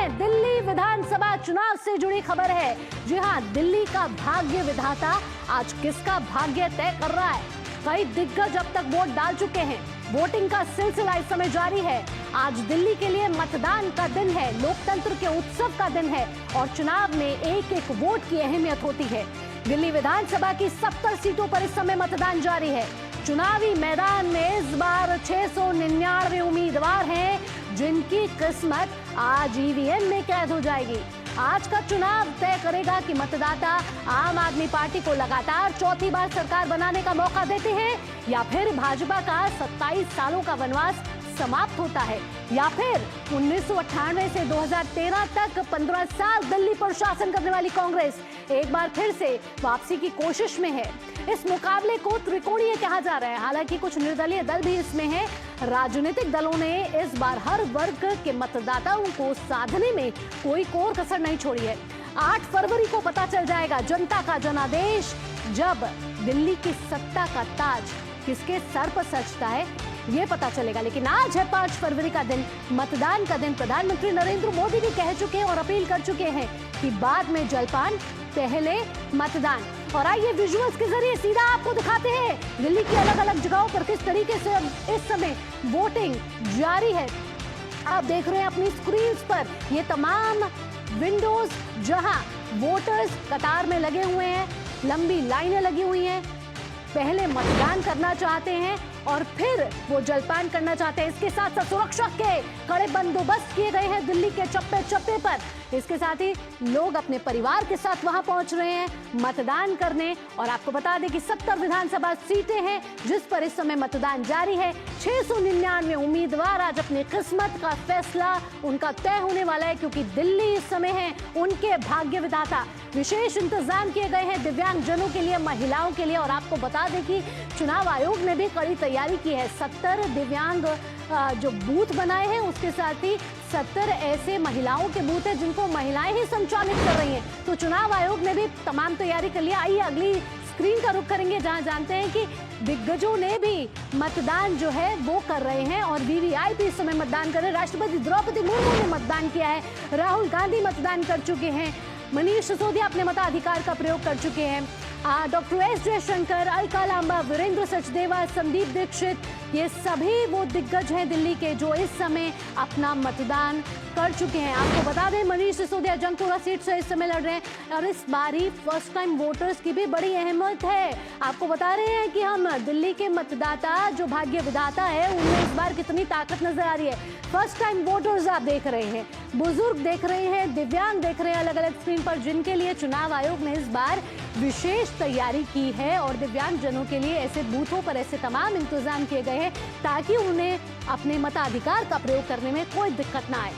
हैं, दिल्ली विधानसभा चुनाव से जुड़ी खबर है। जी हां, दिल्ली का भाग्य विधाता आज किसका भाग्य तय कर रहा है। कई दिग्गज अब तक वोट डाल चुके हैं। वोटिंग का सिलसिला इस समय जारी है। आज दिल्ली के लिए मतदान का दिन है, लोकतंत्र के उत्सव का दिन है और चुनाव में एक एक वोट की अहमियत होती है। दिल्ली विधानसभा की 70 सीटों पर इस समय मतदान जारी है। चुनावी मैदान में इस बार 699 उम्मीदवार हैं, जिनकी किस्मत आज ईवीएम में कैद हो जाएगी। आज का चुनाव तय करेगा कि मतदाता आम आदमी पार्टी को लगातार चौथी बार सरकार बनाने का मौका देते हैं या फिर भाजपा का 27 सालों का वनवास समाप्त होता है, या फिर 1998 से 2013 तक 15 साल दिल्ली पर शासन करने वाली कांग्रेस एक बार फिर से वापसी की कोशिश में है। इस मुकाबले को त्रिकोणीय कहा जा रहा है। हालांकि कुछ निर्दलीय दल भी इसमें हैं। राजनीतिक दलों ने इस बार हर वर्ग के मतदाताओं को साधने में कोई कोर कसर नहीं छोड़ी है। 8 फरवरी को पता चल जाएगा जनता का जनादेश, जब दिल्ली की सत्ता का ताज किसके सर पर सजता है ये पता चलेगा। लेकिन आज है 5 फरवरी का दिन, मतदान का दिन। प्रधानमंत्री नरेंद्र मोदी भी कह चुके हैं और अपील कर चुके हैं कि बाद में जलपान, पहले मतदान। और आइए विजुअल्स के जरिए सीधा आपको दिखाते हैं दिल्ली की अलग अलग जगहों पर किस तरीके से इस समय वोटिंग जारी है। आप देख रहे हैं अपनी स्क्रीन्स पर ये तमाम विंडोज, जहां वोटर्स कतार में लगे हुए हैं, लंबी लाइनें लगी हुई हैं, पहले मतदान करना चाहते हैं और फिर वो जलपान करना चाहते हैं। इसके साथ साथ सुरक्षा के कड़े बंदोबस्त किए गए हैं दिल्ली के चप्पे चप्पे पर। इसके साथ ही लोग अपने परिवार के साथ वहां पहुंच रहे हैं मतदान करने। और आपको बता दें कि 70 विधानसभा सीटें हैं जिस पर इस समय मतदान जारी है। 699 उम्मीदवार आज अपनी किस्मत का फैसला उनका तय होने वाला है, क्योंकि दिल्ली इस समय है उनके भाग्य विधाता। विशेष इंतजाम किए गए हैं दिव्यांग जनों के लिए, महिलाओं के लिए। और आपको बता दें कि चुनाव आयोग ने भी कड़ी तैयारी की है। 70 दिव्यांग जो बूथ बनाए हैं, उसके साथ ही 70 ऐसे महिलाओं के बूथ हैं जिनको महिलाएं ही संचालित कर रही हैं। तो चुनाव आयोग ने भी तमाम तैयारी कर लिया। आइए अगली स्क्रीन का रुख करेंगे, जहां जानते हैं कि दिग्गजों ने भी मतदान जो है वो कर रहे हैं और वीवीआईपी इस समय मतदान कर रहे हैं। राष्ट्रपति द्रौपदी मुर्मू ने मतदान किया है, राहुल गांधी मतदान कर चुके हैं, मनीष सिसोदिया अपने मताधिकार का प्रयोग कर चुके हैं, डॉक्टर एस जयशंकर, अलका लांबा, वीरेंद्र सचदेवा, संदीप दीक्षित, ये सभी वो दिग्गज हैं दिल्ली के जो इस समय अपना मतदान कर चुके हैं। आपको बता दें मनीष सिसोदिया जंगपुरा सीट से इस समय लड़ रहे हैं और इस बारी फर्स्ट टाइम वोटर्स की भी बड़ी अहमियत है। आपको बता रहे हैं कि हम दिल्ली के मतदाता जो भाग्य विधाता है उनमें इस बार कितनी ताकत नजर आ रही है। फर्स्ट टाइम वोटर्स आप देख रहे हैं, बुजुर्ग देख रहे हैं, दिव्यांग देख रहे हैं अलग अलग स्क्रीन पर, जिनके लिए चुनाव आयोग ने इस बार विशेष तैयारी की है और दिव्यांग जनों के लिए ऐसे बूथों पर ऐसे तमाम इंतजाम किए गए हैं ताकि उन्हें अपने मताधिकार का प्रयोग करने में कोई दिक्कत ना आए।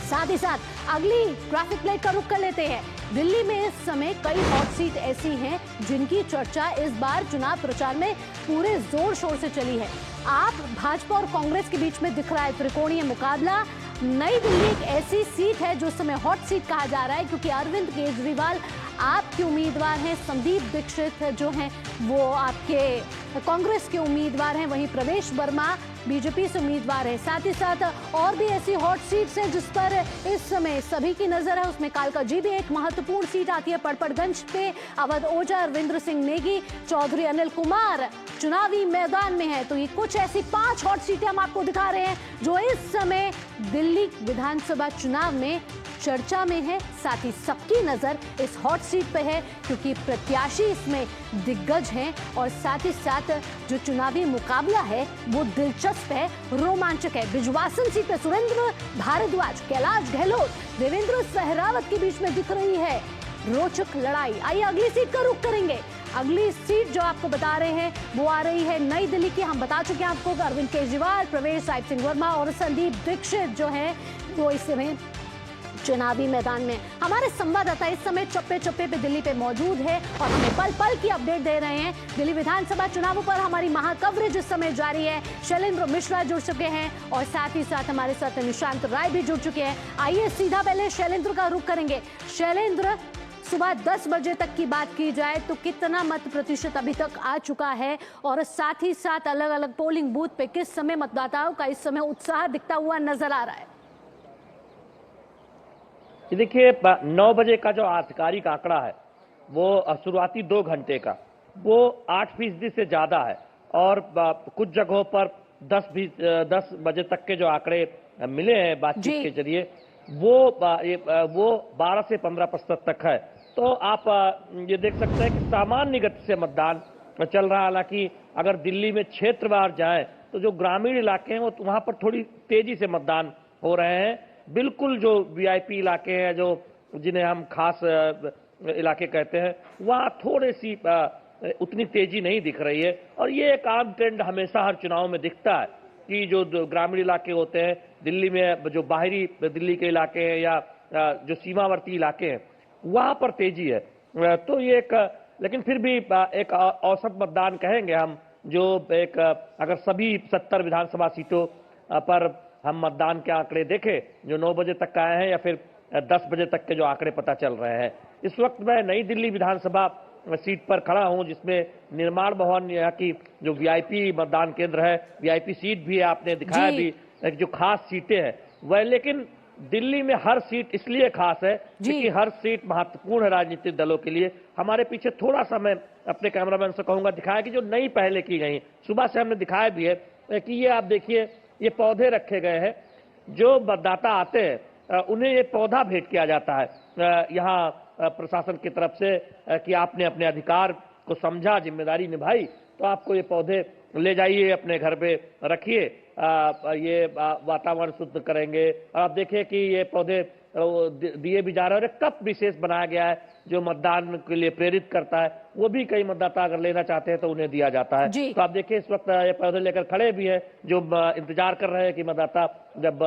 साथ ही साथ अगली ट्रैफिक लाइट का रुख कर लेते हैं। दिल्ली में इस समय कई हॉट सीट ऐसी हैं जिनकी चर्चा इस बार चुनाव प्रचार में पूरे जोर शोर से चली है। आप भाजपा और कांग्रेस के बीच में दिख रहा है त्रिकोणीय मुकाबला। नई दिल्ली एक ऐसी सीट है जो इस समय हॉट सीट कहा जा रहा है, क्योंकि अरविंद केजरीवाल आपके उम्मीदवार हैं, संदीप दीक्षित जो हैं वो आपके कांग्रेस के उम्मीदवार हैं, वहीं प्रवेश वर्मा बीजेपी से उम्मीदवार है। साथ ही साथ और भी ऐसी हॉट सीट्स हैं जिस पर इस समय सभी की नजर है। उसमें कालकाजी भी एक महत्वपूर्ण सीट आती है। पड़पड़गंज पे अवध ओझा, अरविंद्र सिंह नेगी, चौधरी अनिल कुमार चुनावी मैदान में है। तो ये कुछ ऐसी 5 हॉट सीटें हम आपको दिखा रहे हैं जो इस समय दिल्ली विधानसभा चुनाव में चर्चा में है। साथ ही सबकी नजर इस हॉट सीट पे है क्योंकि प्रत्याशी इसमें दिग्गज हैं और साथ ही साथ जो चुनावी मुकाबला है वो दिलचस्प है, रोमांचक है। बिजवासन सीट पे सुरेंद्र भारद्वाज, कैलाश गहलोत, देवेंद्र सहरावत के बीच में दिख रही है रोचक लड़ाई। आइए अगली सीट का रुख करेंगे। अगली सीट जो आपको बता रहे हैं वो आ रही है नई दिल्ली की। हम बता चुके हैं आपको अरविंद केजरीवाल, प्रवेश सिंह वर्मा और संदीप दीक्षित जो है वो इस समय चुनावी मैदान में। हमारे संवाददाता इस समय चप्पे चप्पे पे दिल्ली पे मौजूद है और हमें पल पल की अपडेट दे रहे हैं। दिल्ली विधानसभा चुनावों पर हमारी महाकवरेज इस समय जारी है। शैलेंद्र मिश्रा जुड़ चुके हैं और साथ ही साथ हमारे साथ निशांत राय भी जुड़ चुके हैं। आइए सीधा पहले शैलेंद्र का रुख करेंगे। शैलेंद्र, सुबह 10 बजे तक की बात की जाए तो कितना मत प्रतिशत अभी तक आ चुका है और साथ ही साथ अलग अलग पोलिंग बूथ पे किस समय मतदाताओं का इस समय उत्साह दिखता हुआ नजर आ रहा है? ये देखिए 9 बजे का जो आधिकारिक आंकड़ा है वो शुरुआती 2 घंटे का वो 8% से ज्यादा है और कुछ जगहों पर 10 बजे तक के जो आंकड़े मिले हैं बातचीत के जरिए वो 12 से 15% तक है। तो आप ये देख सकते हैं कि सामान्य गति से मतदान चल रहा है। हालांकि अगर दिल्ली में क्षेत्रवार जाए तो जो ग्रामीण इलाके हैं वो वहां पर थोड़ी तेजी से मतदान हो रहे हैं। बिल्कुल जो वीआईपी इलाके हैं, जो जिन्हें हम खास इलाके कहते हैं, वहां थोड़ी सी उतनी तेजी नहीं दिख रही है। और ये एक आम ट्रेंड हमेशा हर चुनाव में दिखता है कि जो ग्रामीण इलाके होते हैं दिल्ली में, जो बाहरी दिल्ली के इलाके हैं या जो सीमावर्ती इलाके हैं, वहां पर तेजी है। तो ये एक, लेकिन फिर भी एक औसत मतदान कहेंगे हम, जो एक अगर सभी 70 विधानसभा सीटों पर हम मतदान के आंकड़े देखें जो 9 बजे तक आए हैं या फिर 10 बजे तक के जो आंकड़े पता चल रहे हैं। इस वक्त मैं नई दिल्ली विधानसभा सीट पर खड़ा हूं, जिसमें निर्माण भवन यहाँ की जो वीआईपी मतदान केंद्र है, वीआईपी सीट भी है, आपने दिखाया भी जो खास सीटें हैं वह। लेकिन दिल्ली में हर सीट इसलिए खास है क्योंकि हर सीट महत्वपूर्ण है राजनीतिक दलों के लिए। हमारे पीछे थोड़ा सा मैं अपने कैमरामैन से कहूंगा दिखाया कि जो नई पहले की गई, सुबह से हमने दिखाया भी है कि ये आप देखिए ये पौधे रखे गए हैं। जो मतदाता आते हैं उन्हें ये पौधा भेंट किया जाता है यहाँ प्रशासन की तरफ से कि आपने अपने अधिकार को समझा, जिम्मेदारी निभाई, तो आपको ये पौधे ले जाइए, अपने घर पे रखिए, ये वातावरण शुद्ध करेंगे। और आप देखिए कि ये पौधे दिए भी जा रहे हैं और एक कप विशेष बनाया गया है जो मतदान के लिए प्रेरित करता है। वो भी कई मतदाता अगर लेना चाहते हैं तो उन्हें दिया जाता है। तो आप देखिए इस वक्त ये पौधे लेकर खड़े भी हैं जो इंतजार कर रहे हैं कि मतदाता जब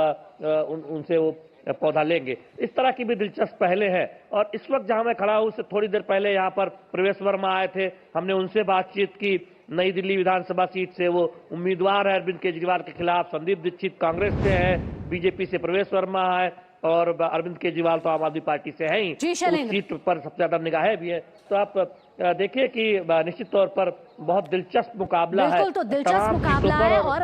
उनसे वो पौधा लेंगे। इस तरह की भी दिलचस्प पहले है। और इस वक्त जहां मैं खड़ा हूं उससे थोड़ी देर पहले यहाँ पर प्रवेश वर्मा आए थे, हमने उनसे बातचीत की। नई दिल्ली विधानसभा सीट से वो उम्मीदवार है अरविंद केजरीवाल के खिलाफ। संदीप दीक्षित कांग्रेस से है, बीजेपी से प्रवेश वर्मा है और अरविंद केजरीवाल तो आम आदमी पार्टी से है ही। उस सीट पर सबसे ज्यादा निगाहें भी है। तो आप देखिए कि निश्चित तौर पर बहुत दिलचस्प मुकाबला है। बिल्कुल, तो दिलचस्प मुकाबला है और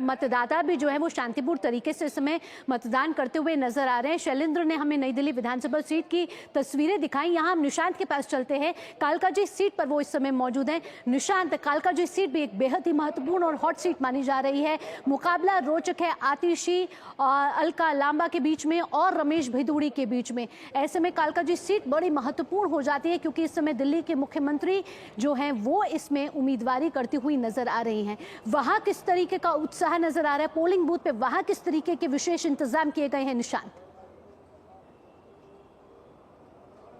मतदाता भी जो है वो शांतिपूर्ण तरीके से इस समय मतदान करते हुए नजर आ रहे हैं। शैलेंद्र ने हमें नई दिल्ली विधानसभा सीट की तस्वीरें दिखाई। यहाँ हम निशांत के पास चलते हैं, कालकाजी सीट पर वो इस समय मौजूद है। निशांत, कालकाजी सीट भी एक बेहद ही महत्वपूर्ण और हॉट सीट मानी जा रही है। मुकाबला रोचक है आतिशी और अलका लांबा के बीच में और रमेश भिदुड़ी के बीच में। ऐसे में कालकाजी सीट बड़ी महत्वपूर्ण हो जाती है क्योंकि इस समय दिल्ली के मुख्यमंत्री जो हैं वो इसमें उम्मीदवारी करती हुई नजर आ रही हैं। वहां किस तरीके का उत्साह नजर आ रहा है पोलिंग बूथ पे, वहां किस तरीके के विशेष इंतजाम किए गए हैं निशांत?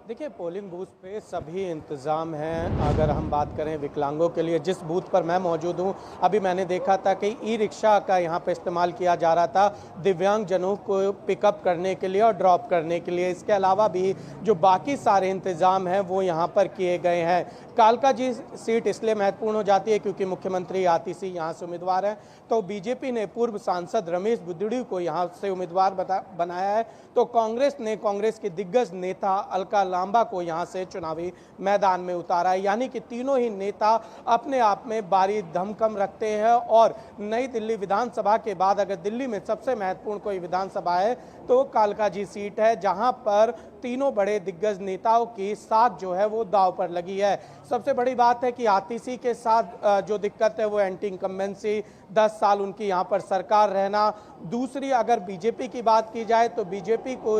देखिए, पोलिंग बूथ पे सभी इंतज़ाम हैं। अगर हम बात करें विकलांगों के लिए, जिस बूथ पर मैं मौजूद हूँ अभी मैंने देखा था कि ई रिक्शा का यहाँ पे इस्तेमाल किया जा रहा था दिव्यांग जनों को पिकअप करने के लिए और ड्रॉप करने के लिए। इसके अलावा भी जो बाकी सारे इंतज़ाम हैं वो यहाँ पर किए गए हैं। कालकाजी सीट इसलिए महत्वपूर्ण हो जाती है क्योंकि मुख्यमंत्री आतिशी यहाँ से उम्मीदवार हैं, तो बीजेपी ने पूर्व सांसद रमेश भिदुड़ी को यहाँ से उम्मीदवार बनाया है, तो कांग्रेस ने कांग्रेस के दिग्गज नेता अलका लांबा को यहाँ से चुनावी मैदान में उतारा है। यानी कि तीनों ही नेता अपने आप में भारी दमखम रखते हैं। और नई दिल्ली विधानसभा के बाद अगर दिल्ली में सबसे महत्वपूर्ण कोई विधानसभा है तो कालकाजी सीट है, जहां पर तीनों बड़े दिग्गज नेताओं की साथ जो है वो दांव पर लगी है। सबसे बड़ी बात है कि आतिशी के साथ जो दिक्कत है वो एंटी इनकम्बेंसी, 10 साल उनकी यहाँ पर सरकार रहना। दूसरी अगर बीजेपी की बात की जाए तो बीजेपी को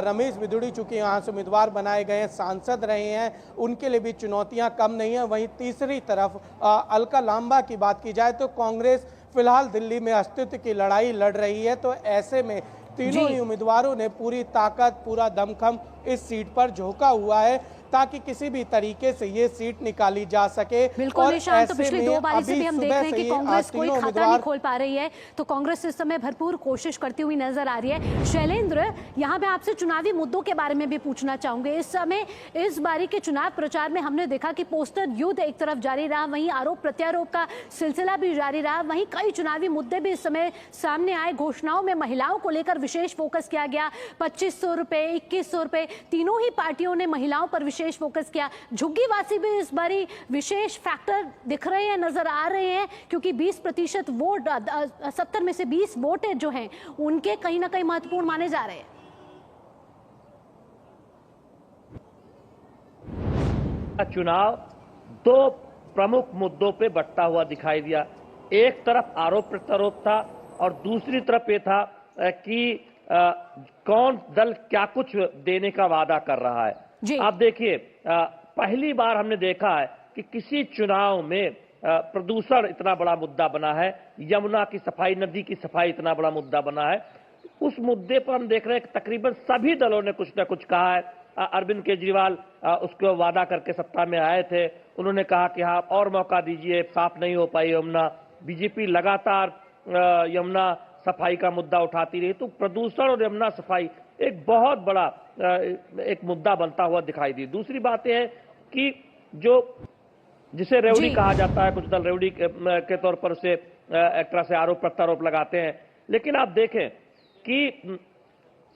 रमेश भिदुड़ी चूंकि यहाँ से उम्मीदवार बनाए गए हैं, सांसद रहे हैं, उनके लिए भी चुनौतियां कम नहीं है। वहीं तीसरी तरफ अलका लांबा की बात की जाए तो कांग्रेस फिलहाल दिल्ली में अस्तित्व की लड़ाई लड़ रही है। तो ऐसे में तीनों ही उम्मीदवारों ने पूरी ताकत, पूरा दमखम इस सीट पर झोंका हुआ है ताकि किसी भी तरीके से ये सीट निकाली जा सके। बिल्कुल निशांत, तो पिछली 2 बारी से भी हम देख रहे हैं कि कांग्रेस कोई खाता नहीं खोल पा रही है, तो कांग्रेस इस समय भरपूर कोशिश करती हुई नजर आ रही है। शैलेंद्र, यहाँ मैं आपसे चुनावी मुद्दों के बारे में भी पूछना चाहूंगे। इस समय इस बारी के चुनाव प्रचार में हमने देखा कि पोस्टर युद्ध एक तरफ जारी रहा, वहीं आरोप प्रत्यारोप का सिलसिला भी जारी रहा, वहीं कई चुनावी मुद्दे भी इस समय सामने आए। घोषणाओं में महिलाओं को लेकर विशेष फोकस किया गया, 2500 रुपए, 2100 रुपए, तीनों ही पार्टियों ने महिलाओं पर विशेष फोकस किया। झुग्गीवासी भी इस बारी विशेष फैक्टर दिख रहे हैं, नजर आ रहे हैं, क्योंकि 20% वोट, 70 में से 20 वोट जो हैं उनके कहीं ना कहीं महत्वपूर्ण माने जा रहे हैं। चुनाव दो प्रमुख मुद्दों पे बंटता हुआ दिखाई दिया। एक तरफ आरोप प्रत्यारोप था और दूसरी तरफ ये था कि कौन दल क्या कुछ देने का वादा कर रहा है। आप देखिए, पहली बार हमने देखा है कि किसी चुनाव में प्रदूषण इतना बड़ा मुद्दा बना है, यमुना की सफाई, नदी की सफाई इतना बड़ा मुद्दा बना है। उस मुद्दे पर हम देख रहे हैं कि तकरीबन सभी दलों ने कुछ न कुछ कहा है। अरविंद केजरीवाल उसको वादा करके सत्ता में आए थे, उन्होंने कहा कि हाँ और मौका दीजिए, साफ नहीं हो पाई यमुना। बीजेपी लगातार यमुना सफाई का मुद्दा उठाती रही, तो प्रदूषण और यमुना सफाई एक बहुत बड़ा एक मुद्दा बनता हुआ दिखाई दी। दूसरी बात यह है कि जिसे रेवड़ी कहा जाता है, कुछ दल रेवड़ी के तौर पर उसे एक तरह से आरोप प्रत्यारोप लगाते हैं, लेकिन आप देखें कि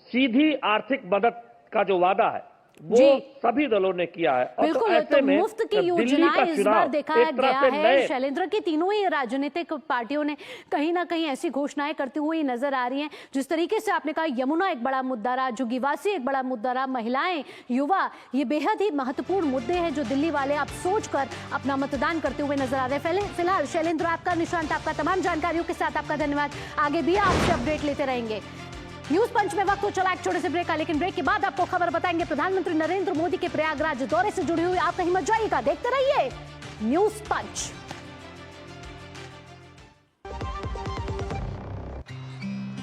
सीधी आर्थिक मदद का जो वादा है वो सभी दलों ने किया है। और बिल्कुल, तो मुफ्त की योजनाएं इस बार देखा गया है शैलेंद्र की तीनों ही राजनीतिक पार्टियों ने कहीं ना कहीं ऐसी घोषणाएं करती हुई नजर आ रही हैं। जिस तरीके से आपने कहा यमुना एक बड़ा मुद्दा रहा, जुगीवासी एक बड़ा मुद्दा रहा, महिलाएं, युवा, ये बेहद ही महत्वपूर्ण मुद्दे हैं जो दिल्ली वाले अब सोचकर अपना मतदान करते हुए नजर आ रहे हैं। फिलहाल शैलेंद्र, आपका निशांत, आपका तमाम जानकारियों के साथ आपका धन्यवाद। आगे भी आपसे अपडेट लेते रहेंगे। न्यूज पंच में वक्त हो चला एक छोटे से ब्रेक का, लेकिन ब्रेक के बाद आपको खबर बताएंगे प्रधानमंत्री नरेंद्र मोदी के प्रयागराज दौरे से जुड़ी हुई। आप कहीं मत जाइएगा, देखते रहिए न्यूज पंच।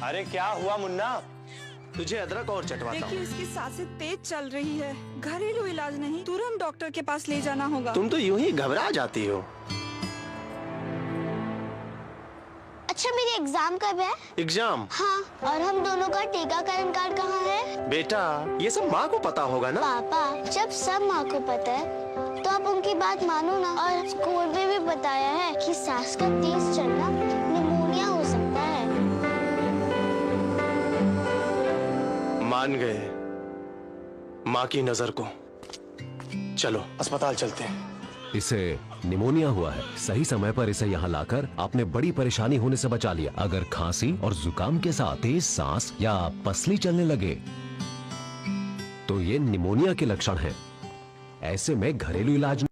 अरे क्या हुआ मुन्ना, तुझे अदरक और चटवाता हूँ। देखिए उसकी सांसें तेज चल रही है, घरेलू इलाज नहीं, तुरंत डॉक्टर के पास ले जाना होगा। तुम तो यूं ही घबरा जाती हो। अच्छा मेरी एग्जाम कब है? एग्जाम? हाँ, और हम दोनों का टीकाकरण कार्ड कहाँ है? बेटा ये सब माँ को पता होगा ना। पापा, जब सब माँ को पता है तो आप उनकी बात मानो ना। और स्कूल में भी बताया है कि सांस का तेज चलना निमोनिया हो सकता है। मान गए माँ की नजर को। चलो अस्पताल चलते हैं। इसे निमोनिया हुआ है। सही समय पर इसे यहाँ लाकर आपने बड़ी परेशानी होने से बचा लिया। अगर खांसी और जुकाम के साथ तेज सांस या पसली चलने लगे तो ये निमोनिया के लक्षण हैं। ऐसे में घरेलू इलाज